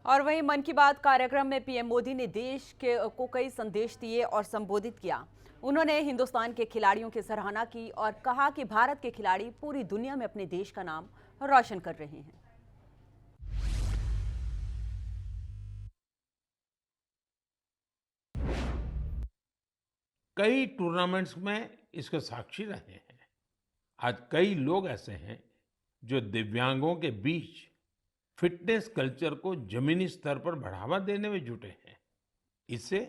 और वहीं मन की बात कार्यक्रम में पीएम मोदी ने देश के को कई संदेश दिए और संबोधित किया। उन्होंने हिंदुस्तान के खिलाड़ियों की सराहना की और कहा कि भारत के खिलाड़ी पूरी दुनिया में अपने देश का नाम रोशन कर रहे हैं। कई टूर्नामेंट्स में इसके साक्षी रहे हैं। आज कई लोग ऐसे हैं जो दिव्यांगों के बीच फिटनेस कल्चर को जमीनी स्तर पर बढ़ावा देने में जुटे हैं। इससे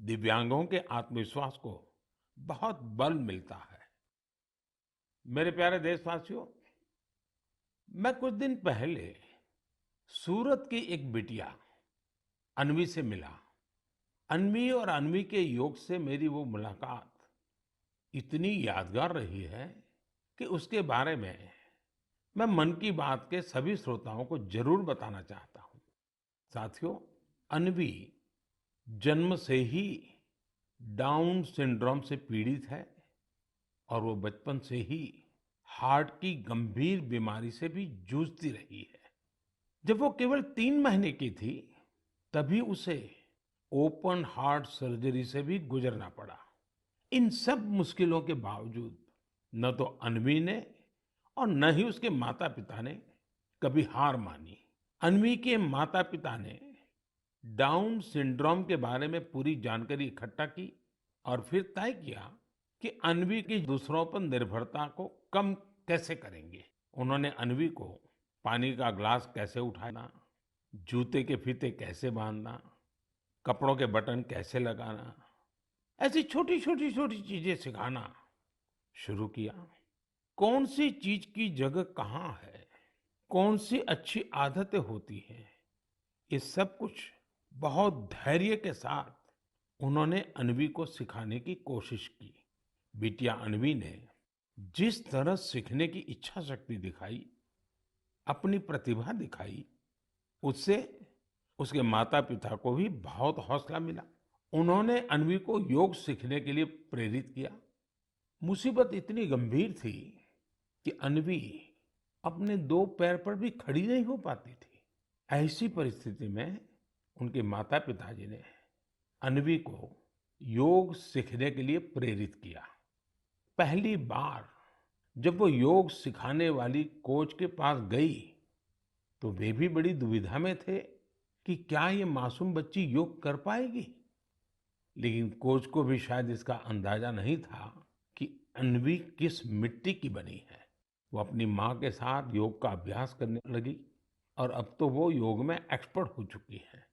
दिव्यांगों के आत्मविश्वास को बहुत बल मिलता है। मेरे प्यारे देशवासियों, मैं कुछ दिन पहले सूरत की एक बिटिया अन्वी से मिला। अन्वी और अन्वी के योग से मेरी वो मुलाकात इतनी यादगार रही है कि उसके बारे में मैं मन की बात के सभी श्रोताओं को जरूर बताना चाहता हूँ। साथियों, अन्वी जन्म से ही डाउन सिंड्रोम से पीड़ित है और वो बचपन से ही हार्ट की गंभीर बीमारी से भी जूझती रही है। जब वो केवल 3 महीने की थी, तभी उसे ओपन हार्ट सर्जरी से भी गुजरना पड़ा। इन सब मुश्किलों के बावजूद न तो अन्वी ने और न ही उसके माता पिता ने कभी हार मानी। अन्वी के माता पिता ने डाउन सिंड्रोम के बारे में पूरी जानकारी इकट्ठा की और फिर तय किया कि अन्वी की दूसरों पर निर्भरता को कम कैसे करेंगे। उन्होंने अन्वी को पानी का ग्लास कैसे उठाना, जूते के फीते कैसे बांधना, कपड़ों के बटन कैसे लगाना, ऐसी छोटी छोटी चीजें सिखाना शुरू किया। कौन सी चीज की जगह कहाँ है, कौन सी अच्छी आदतें होती हैं, ये सब कुछ बहुत धैर्य के साथ उन्होंने अन्वी को सिखाने की कोशिश की। बिटिया अन्वी ने जिस तरह सीखने की इच्छा शक्ति दिखाई, अपनी प्रतिभा दिखाई, उससे उसके माता पिता को भी बहुत हौसला मिला। उन्होंने अन्वी को योग सीखने के लिए प्रेरित किया। मुसीबत इतनी गंभीर थी कि अन्वी अपने 2 पैर पर भी खड़ी नहीं हो पाती थी। ऐसी परिस्थिति में उनके माता पिताजी ने अन्वी को योग सीखने के लिए प्रेरित किया। पहली बार जब वो योग सिखाने वाली कोच के पास गई, तो वे भी बड़ी दुविधा में थे कि क्या ये मासूम बच्ची योग कर पाएगी। लेकिन कोच को भी शायद इसका अंदाजा नहीं था कि अन्वी किस मिट्टी की बनी है। वो अपनी माँ के साथ योग का अभ्यास करने लगी और अब तो वो योग में एक्सपर्ट हो चुकी है।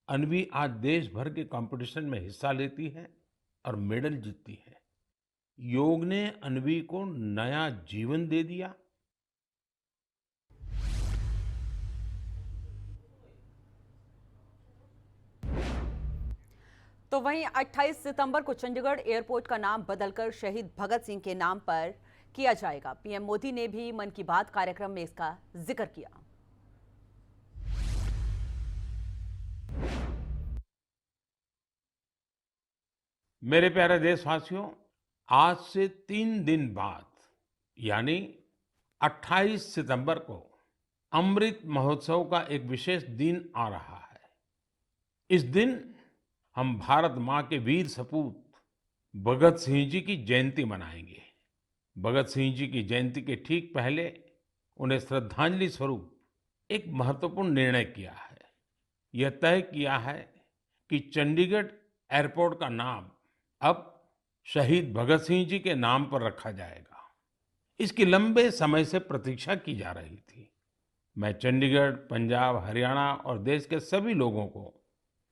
अन्वी आज देश भर के कंपटीशन में हिस्सा लेती है और मेडल जीतती है। योग ने अन्वी को नया जीवन दे दिया। तो वहीं 28 सितंबर को चंडीगढ़ एयरपोर्ट का नाम बदलकर शहीद भगत सिंह के नाम पर किया जाएगा। पीएम मोदी ने भी मन की बात कार्यक्रम में इसका जिक्र किया। मेरे प्यारे देशवासियों, आज से 3 दिन बाद यानी 28 सितंबर को अमृत महोत्सव का एक विशेष दिन आ रहा है। इस दिन हम भारत माँ के वीर सपूत भगत सिंह जी की जयंती मनाएंगे। भगत सिंह जी की जयंती के ठीक पहले उन्हें श्रद्धांजलि स्वरूप एक महत्वपूर्ण निर्णय किया है। यह तय किया है कि चंडीगढ़ एयरपोर्ट का नाम अब शहीद भगत सिंह जी के नाम पर रखा जाएगा। इसकी लंबे समय से प्रतीक्षा की जा रही थी। मैं चंडीगढ़, पंजाब, हरियाणा और देश के सभी लोगों को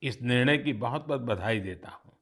इस निर्णय की बहुत बहुत बधाई देता हूँ।